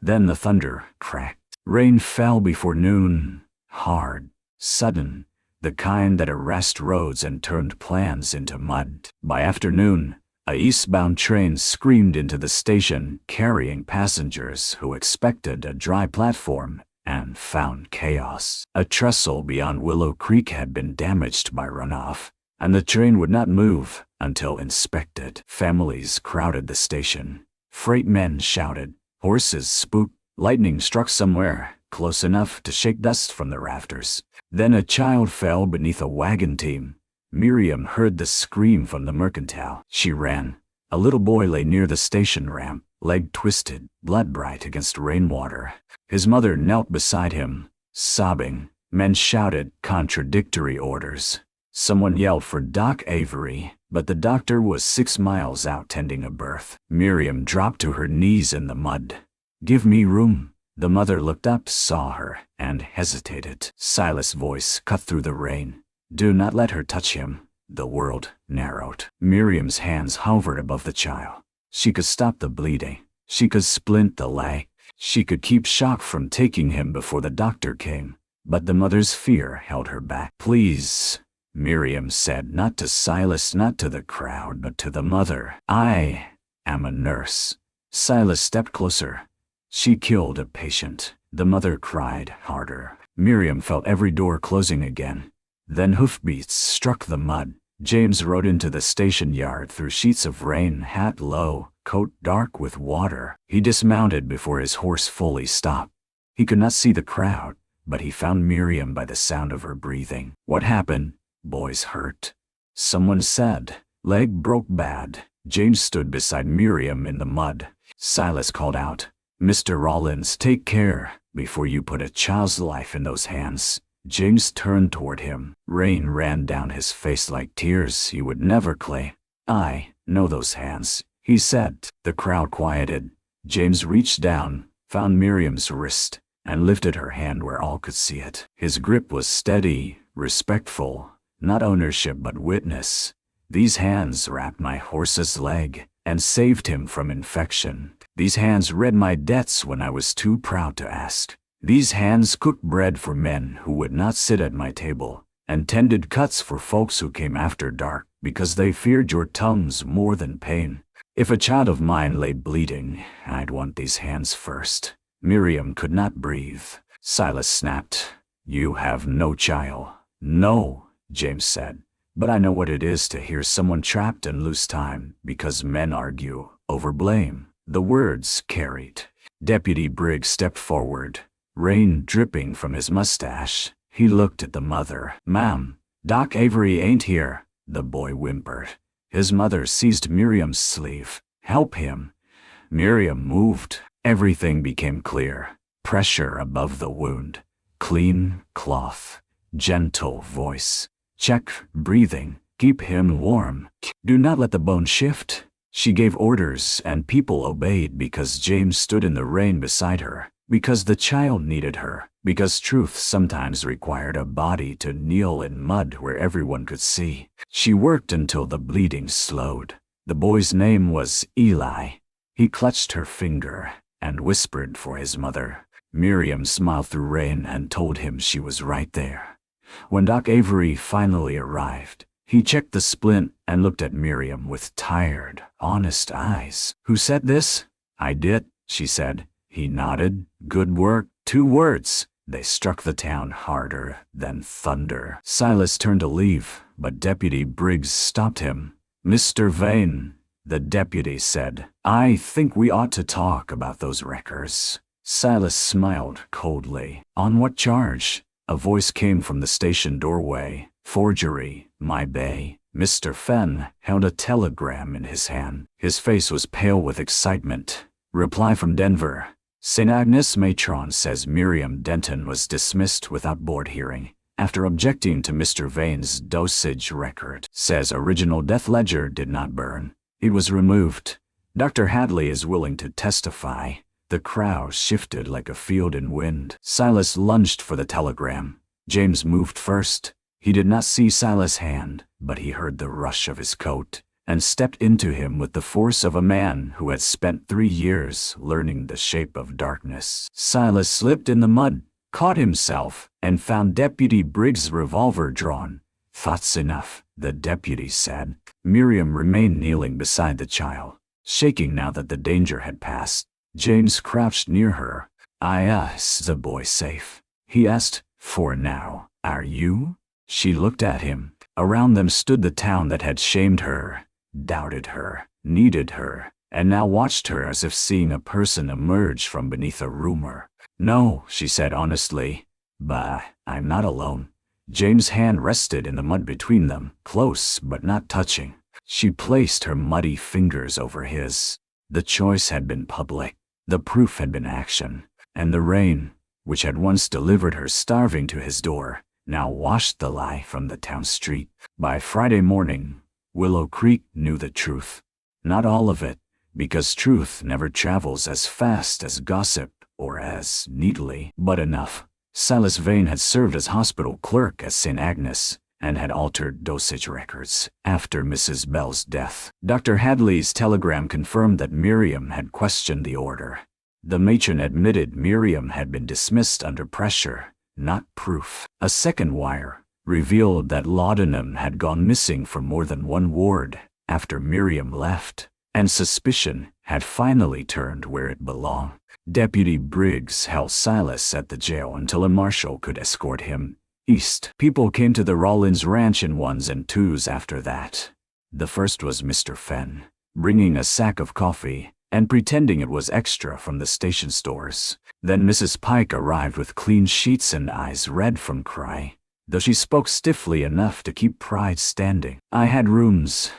Then the thunder cracked. Rain fell before noon, hard, sudden, the kind that arrest roads and turned plans into mud. By afternoon, a eastbound train screamed into the station carrying passengers who expected a dry platform and found chaos. A trestle beyond Willow Creek had been damaged by runoff, and the train would not move until inspected. Families crowded the station. Freight men shouted. Horses spooked. Lightning struck somewhere, close enough to shake dust from the rafters. Then a child fell beneath a wagon team. Miriam heard the scream from the mercantile. She ran. A little boy lay near the station ramp, leg twisted, blood bright against rainwater. His mother knelt beside him, sobbing. Men shouted contradictory orders. Someone yelled for Doc Avery, but the doctor was 6 miles out tending a birth. Miriam dropped to her knees in the mud. "Give me room." The mother looked up, saw her, and hesitated. Silas' voice cut through the rain. "Do not let her touch him." The world narrowed. Miriam's hands hovered above the child. She could stop the bleeding. She could splint the leg. She could keep shock from taking him before the doctor came. But the mother's fear held her back. "Please," Miriam said, not to Silas, not to the crowd, but to the mother. "I am a nurse." Silas stepped closer. "She killed a patient." The mother cried harder. Miriam felt every door closing again. Then hoofbeats struck the mud. James rode into the station yard through sheets of rain, hat low, coat dark with water. He dismounted before his horse fully stopped. He could not see the crowd, but he found Miriam by the sound of her breathing. "What happened?" "Boy's hurt," someone said. "Leg broke bad." James stood beside Miriam in the mud. Silas called out, "Mr. Rollins, take care before you put a child's life in those hands." James turned toward him. Rain ran down his face like tears he would never claim. "I know those hands," he said. The crowd quieted. James reached down, found Miriam's wrist, and lifted her hand where all could see it. His grip was steady, respectful, not ownership but witness. "These hands wrapped my horse's leg and saved him from infection. These hands read my debts when I was too proud to ask. These hands cooked bread for men who would not sit at my table, and tended cuts for folks who came after dark because they feared your tongues more than pain. If a child of mine lay bleeding, I'd want these hands first." Miriam could not breathe. Silas snapped, "You have no child." "No," James said, "but I know what it is to hear someone trapped and lose time because men argue over blame." The words carried. Deputy Briggs stepped forward, rain dripping from his mustache. He looked at the mother. "Ma'am, Doc Avery ain't here," the boy whimpered. His mother seized Miriam's sleeve. "Help him." Miriam moved. Everything became clear. Pressure above the wound. Clean cloth. Gentle voice. "Check breathing. Keep him warm. Do not let the bone shift." She gave orders, and people obeyed because James stood in the rain beside her, because the child needed her, because truth sometimes required a body to kneel in mud where everyone could see. She worked until the bleeding slowed. The boy's name was Eli. He clutched her finger and whispered for his mother. Miriam smiled through rain and told him she was right there. When Doc Avery finally arrived, he checked the splint and looked at Miriam with tired, honest eyes. "Who said this?" "I did," she said. He nodded. "Good work." 2 words. They struck the town harder than thunder. Silas turned to leave, but Deputy Briggs stopped him. "Mr. Vane," the deputy said, "I think we ought to talk about those wreckers." Silas smiled coldly. "On what charge?" A voice came from the station doorway. "Forgery, my bay." Mr. Fenn held a telegram in his hand. His face was pale with excitement. "Reply from Denver. St. Agnes matron says Miriam Denton was dismissed without board hearing. after objecting to Mr. Vane's dosage record. Says original death ledger did not burn. It was removed. Dr. Hadley is willing to testify. The crowd shifted like a field in wind. Silas lunged for the telegram. James moved first. He did not see Silas' hand, but he heard the rush of his coat and stepped into him with the force of a man who had spent 3 years learning the shape of darkness. Silas slipped in the mud, caught himself, and found Deputy Briggs' revolver drawn. "Thought's enough," the deputy said. Miriam remained kneeling beside the child, shaking now that the danger had passed. James crouched near her. "Is the boy safe?" he asked. "For now. Are you?" She looked at him. Around them stood the town that had shamed her, doubted her, needed her, and now watched her as if seeing a person emerge from beneath a rumor. "No," she said honestly, "but I'm not alone." James' hand rested in the mud between them, close but not touching. She placed her muddy fingers over his. The choice had been public. The proof had been action. And the rain, which had once delivered her starving to his door, now washed the lie from the town street. By Friday morning, Willow Creek knew the truth. Not all of it, because truth never travels as fast as gossip or as neatly, but enough. Silas Vane had served as hospital clerk at St. Agnes and had altered dosage records after Mrs. Bell's death. Dr. Hadley's telegram confirmed that Miriam had questioned the order. The matron admitted Miriam had been dismissed under pressure, not proof. A second wire revealed that laudanum had gone missing from more than one ward after Miriam left, and suspicion had finally turned where it belonged. Deputy Briggs held Silas at the jail until a marshal could escort him east. People came to the Rollins ranch in ones and twos after that. The first was Mr. Fenn, bringing a sack of coffee and pretending it was extra from the station stores. Then Mrs. Pike arrived with clean sheets and eyes red from cry, though she spoke stiffly enough to keep pride standing. "I had rooms,"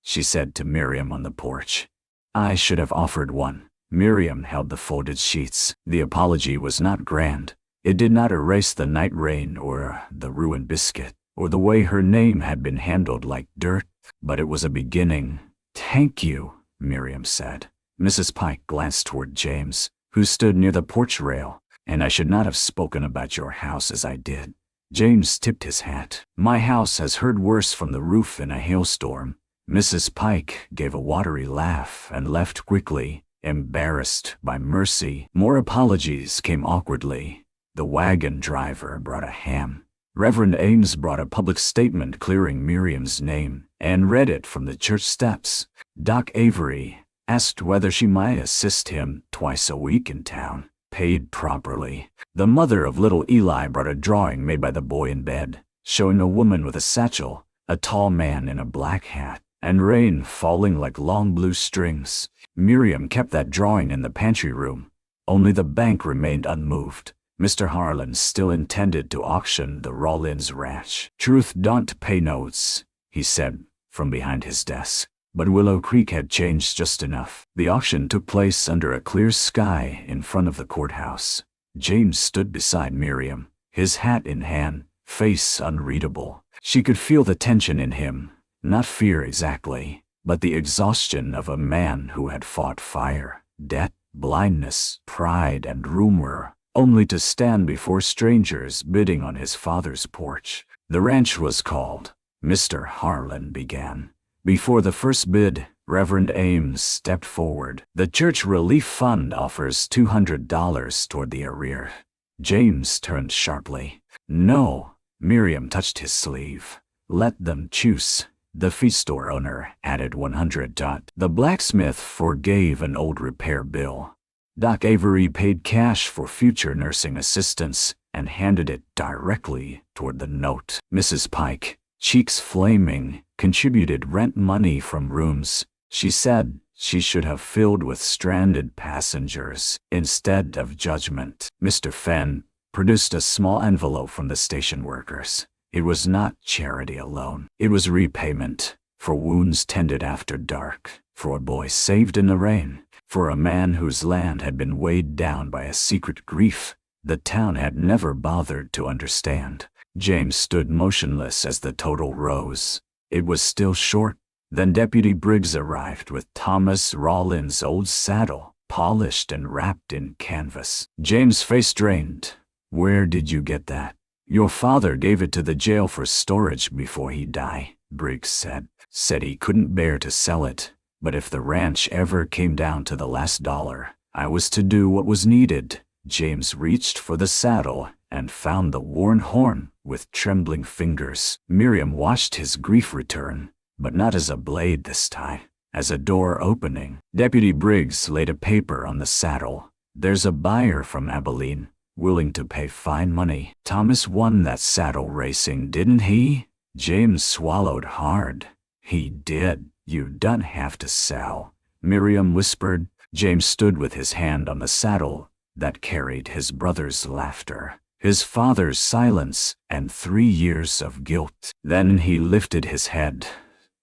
she said to Miriam on the porch. "I should have offered one." Miriam held the folded sheets. The apology was not grand. It did not erase the night rain or the ruined biscuit or the way her name had been handled like dirt, but it was a beginning. "Thank you," Miriam said. Mrs. Pike glanced toward James, who stood near the porch rail. "And I should not have spoken about your house as I did." James tipped his hat. "My house has heard worse from the roof in a hailstorm." Mrs. Pike gave a watery laugh and left quickly, embarrassed by mercy. More apologies came awkwardly. The wagon driver brought a ham. Reverend Ames brought a public statement clearing Miriam's name and read it from the church steps. Doc Avery asked whether she might assist him twice a week in town, paid properly. The mother of little Eli brought a drawing made by the boy in bed, showing a woman with a satchel, a tall man in a black hat, and rain falling like long blue strings. Miriam kept that drawing in the pantry room. Only the bank remained unmoved. Mr. Harlan still intended to auction the Rollins ranch. "Truth don't pay notes," he said from behind his desk. But Willow Creek had changed just enough. The auction took place under a clear sky in front of the courthouse. James stood beside Miriam, his hat in hand, face unreadable. She could feel the tension in him, not fear exactly, but the exhaustion of a man who had fought fire, debt, blindness, pride, and rumor, only to stand before strangers bidding on his father's porch. "The ranch was called," Mr. Harlan began. Before the first bid, Reverend Ames stepped forward. "The Church Relief Fund offers $200 toward the arrear." James turned sharply. "No," Miriam touched his sleeve. "Let them choose." The feed store owner added $100. The blacksmith forgave an old repair bill. Doc Avery paid cash for future nursing assistance and handed it directly toward the note. Mrs. Pike, cheeks flaming, contributed rent money from rooms she said she should have filled with stranded passengers instead of judgment. Mr. Fenn produced a small envelope from the station workers. It was not charity alone. It was repayment for wounds tended after dark, for a boy saved in the rain, for a man whose land had been weighed down by a secret grief the town had never bothered to understand. James stood motionless as the total rose. It was still short. Then Deputy Briggs arrived with Thomas Rawlins' old saddle, polished and wrapped in canvas. James' face drained. "Where did you get that?" "Your father gave it to the jail for storage before he died," Briggs said. "Said he couldn't bear to sell it, but if the ranch ever came down to the last dollar, I was to do what was needed." James reached for the saddle and found the worn horn with trembling fingers. Miriam watched his grief return, but not as a blade this time, as a door opening. Deputy Briggs laid a paper on the saddle. "There's a buyer from Abilene, willing to pay fine money. Thomas won that saddle racing, didn't he?" James swallowed hard. "He did. You don't have to sell," Miriam whispered. James stood with his hand on the saddle that carried his brother's laughter, his father's silence, and 3 years of guilt. Then he lifted his head.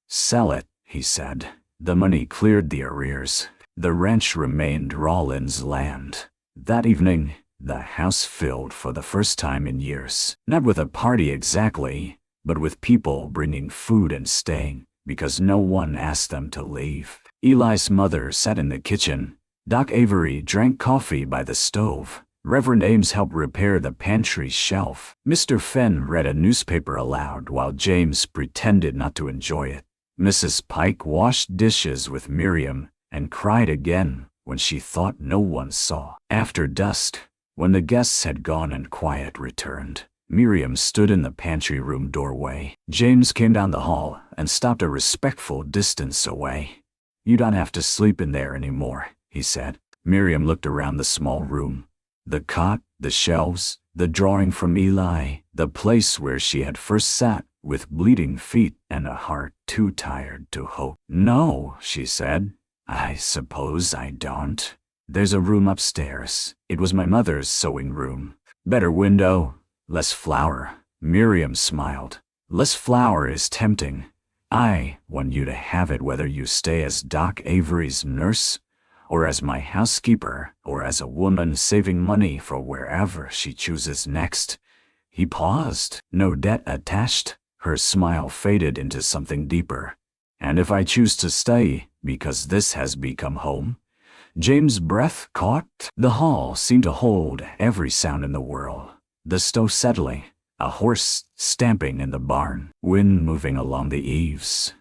"Sell it," he said. The money cleared the arrears. The ranch remained Rawlins' land. That evening, the house filled for the first time in years. Not with a party exactly, but with people bringing food and staying, because no one asked them to leave. Eli's mother sat in the kitchen. Doc Avery drank coffee by the stove. Reverend Ames helped repair the pantry shelf. Mr. Fenn read a newspaper aloud while James pretended not to enjoy it. Mrs. Pike washed dishes with Miriam and cried again when she thought no one saw. After dusk, when the guests had gone and quiet returned, Miriam stood in the pantry room doorway. James came down the hall and stopped a respectful distance away. "You don't have to sleep in there anymore," he said. Miriam looked around the small room. The cot, the shelves, the drawing from Eli, the place where she had first sat with bleeding feet and a heart too tired to hope. "No," she said. "I suppose I don't. There's a room upstairs. It was my mother's sewing room. Better window, less flour." Miriam smiled. "Less flour is tempting. I want you to have it whether you stay as Doc Avery's nurse, or as my housekeeper, or as a woman saving money for wherever she chooses next." He paused. "No debt attached?" Her smile faded into something deeper. "And if I choose to stay, because this has become home?" James' breath caught. The hall seemed to hold every sound in the world. The stove settling, a horse stamping in the barn, wind moving along the eaves,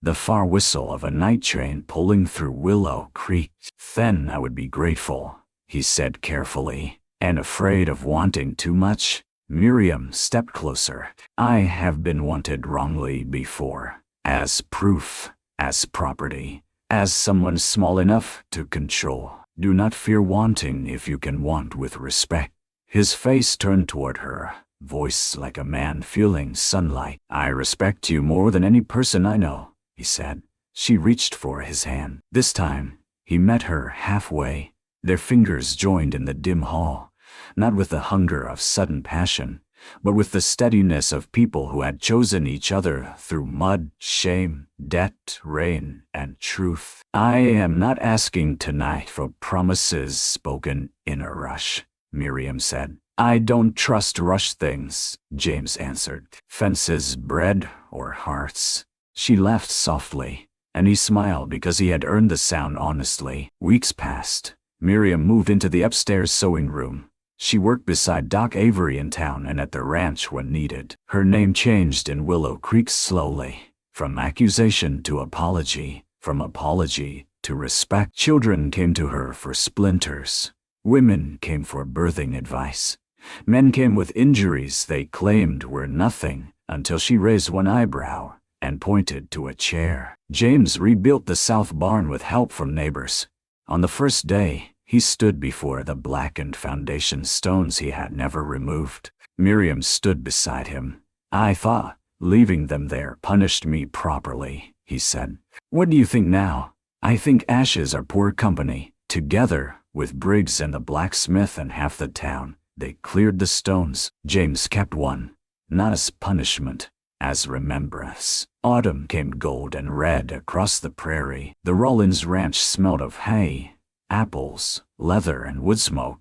the far whistle of a night train pulling through Willow Creek. "Then I would be grateful," he said carefully, "and afraid of wanting too much." Miriam stepped closer. "I have been wanted wrongly before, as proof, as property, as someone small enough to control. Do not fear wanting if you can want with respect." His face turned toward her, voice like a man feeling sunlight. "I respect you more than any person I know," he said. She reached for his hand. This time, he met her halfway. Their fingers joined in the dim hall, not with the hunger of sudden passion, but with the steadiness of people who had chosen each other through mud, shame, debt, rain, and truth. "I am not asking tonight for promises spoken in a rush," Miriam said. "I don't trust rush things," James answered. "Fences, bread, or hearts." She laughed softly, and he smiled because he had earned the sound honestly. Weeks passed. Miriam moved into the upstairs sewing room. She worked beside Doc Avery in town and at the ranch when needed. Her name changed in Willow Creek slowly, from accusation to apology, from apology to respect. Children came to her for splinters. Women came for birthing advice. Men came with injuries they claimed were nothing, until she raised one eyebrow and pointed to a chair. James rebuilt the south barn with help from neighbors. On the first day, he stood before the blackened foundation stones he had never removed. Miriam stood beside him. "I thought leaving them there punished me properly," he said. "What do you think now?" "I think ashes are poor company." Together, with Briggs and the blacksmith and half the town, they cleared the stones. James kept one, not as punishment, as remembrance. Autumn came gold and red across the prairie. The Rawlins ranch smelled of hay, apples, leather, and wood smoke,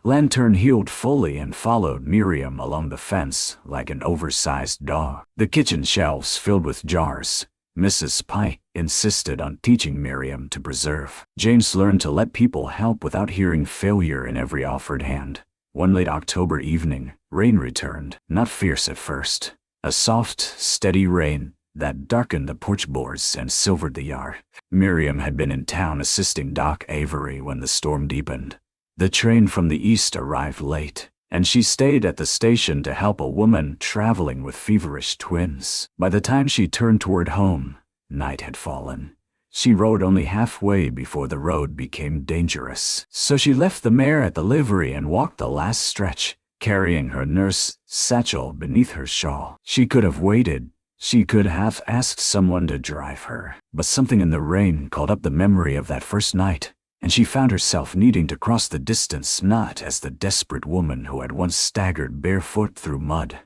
Lantern heeled fully and followed Miriam along the fence like an oversized dog. The kitchen shelves filled with jars. Mrs. Pike insisted on teaching Miriam to preserve. James learned to let people help without hearing failure in every offered hand. One late October evening, rain returned, not fierce at first. A soft, steady rain that darkened the porch boards and silvered the yard. Miriam had been in town assisting Doc Avery when the storm deepened. The train from the east arrived late, and she stayed at the station to help a woman traveling with feverish twins. By the time she turned toward home, night had fallen. She rode only halfway before the road became dangerous. So she left the mare at the livery and walked the last stretch, carrying her nurse satchel beneath her shawl. She could have waited. She could have asked someone to drive her. But something in the rain called up the memory of that first night, and she found herself needing to cross the distance not as the desperate woman who had once staggered barefoot through mud,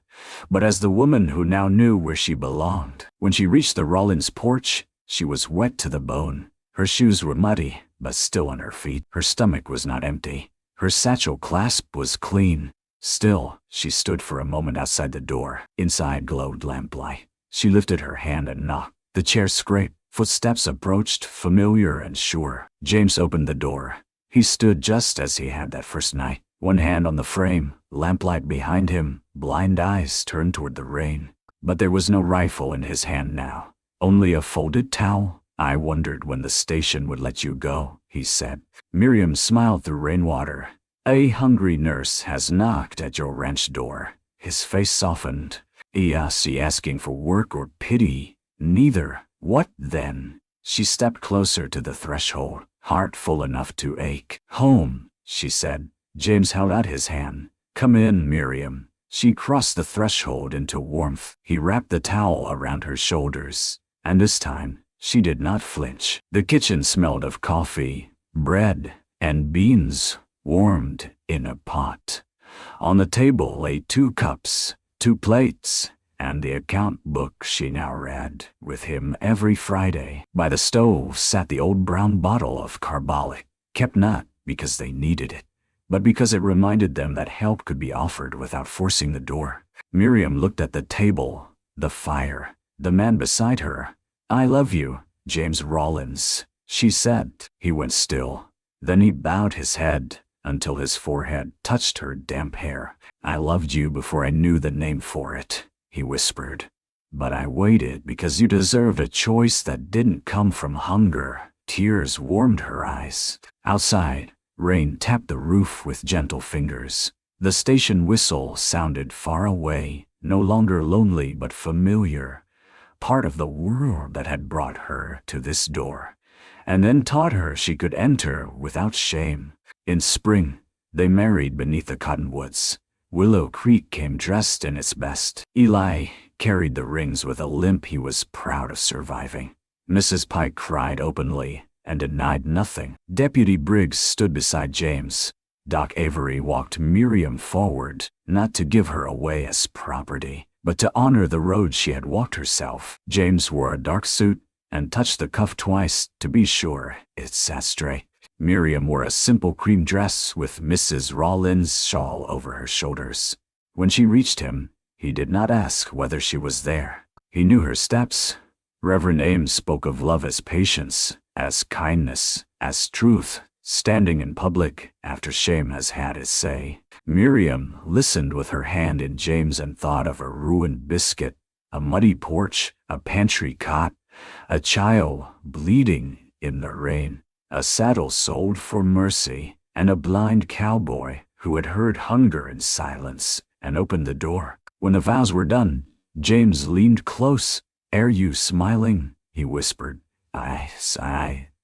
but as the woman who now knew where she belonged. When she reached the Rollins porch, she was wet to the bone. Her shoes were muddy, but still on her feet. Her stomach was not empty. Her satchel clasp was clean. Still, she stood for a moment outside the door. Inside glowed lamplight. She lifted her hand and knocked. The chair scraped. Footsteps approached, familiar and sure. James opened the door. He stood just as he had that first night. One hand on the frame, lamplight behind him, blind eyes turned toward the rain. But there was no rifle in his hand now. Only a folded towel. I wondered when the station would let you go, he said. Miriam smiled through rainwater. A hungry nurse has knocked at your ranch door. His face softened. Is she asking for work or pity? Neither. What then? She stepped closer to the threshold, heart full enough to ache. Home, she said. James held out his hand. Come in, Miriam. She crossed the threshold into warmth. He wrapped the towel around her shoulders, and this time, she did not flinch. The kitchen smelled of coffee, bread, and beans, warmed in a pot. On the table lay 2 cups, 2 plates, and the account book she now read with him every Friday. By the stove sat the old brown bottle of carbolic, kept not because they needed it, but because it reminded them that help could be offered without forcing the door. Miriam looked at the table, the fire, the man beside her. I love you, James Rollins, she said. He went still. Then he bowed his head until his forehead touched her damp hair. I loved you before I knew the name for it, he whispered. But I waited because you deserved a choice that didn't come from hunger. Tears warmed her eyes. Outside, rain tapped the roof with gentle fingers. The station whistle sounded far away, no longer lonely but familiar, part of the world that had brought her to this door, and then taught her she could enter without shame. In spring, they married beneath the cottonwoods. Willow Creek came dressed in its best. Eli carried the rings with a limp he was proud of surviving. Mrs. Pike cried openly and denied nothing. Deputy Briggs stood beside James. Doc Avery walked Miriam forward, not to give her away as property, but to honor the road she had walked herself. James wore a dark suit and touched the cuff twice to be sure it sat straight. Miriam wore a simple cream dress with Mrs. Rollins' shawl over her shoulders. When she reached him, he did not ask whether she was there. He knew her steps. Reverend Ames spoke of love as patience, as kindness, as truth, standing in public after shame has had its say. Miriam listened with her hand in James and thought of a ruined biscuit, a muddy porch, a pantry cot, a child bleeding in the rain, a saddle sold for mercy, and a blind cowboy who had heard hunger in silence and opened the door. When the vows were done, James leaned close. Are you smiling? He whispered. I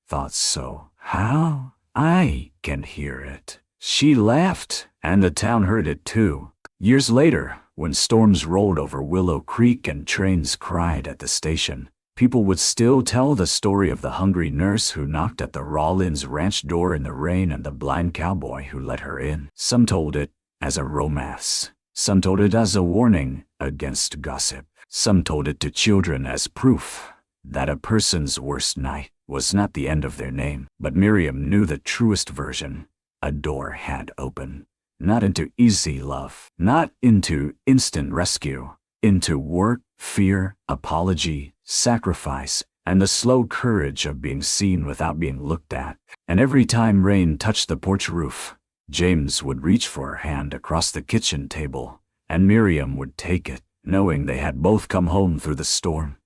thought so. How? I can hear it. She laughed, and the town heard it too. Years later, when storms rolled over Willow Creek and trains cried at the station, people would still tell the story of the hungry nurse who knocked at the Rollins ranch door in the rain and the blind cowboy who let her in. Some told it as a romance. Some told it as a warning against gossip. Some told it to children as proof that a person's worst night was not the end of their name. But Miriam knew the truest version. A door had opened. not into easy love, not into instant rescue, into work, fear, apology, sacrifice, and the slow courage of being seen without being looked at. And every time Rain touched the porch roof, James would reach for her hand across the kitchen table, and Miriam would take it, knowing they had both come home through the storm.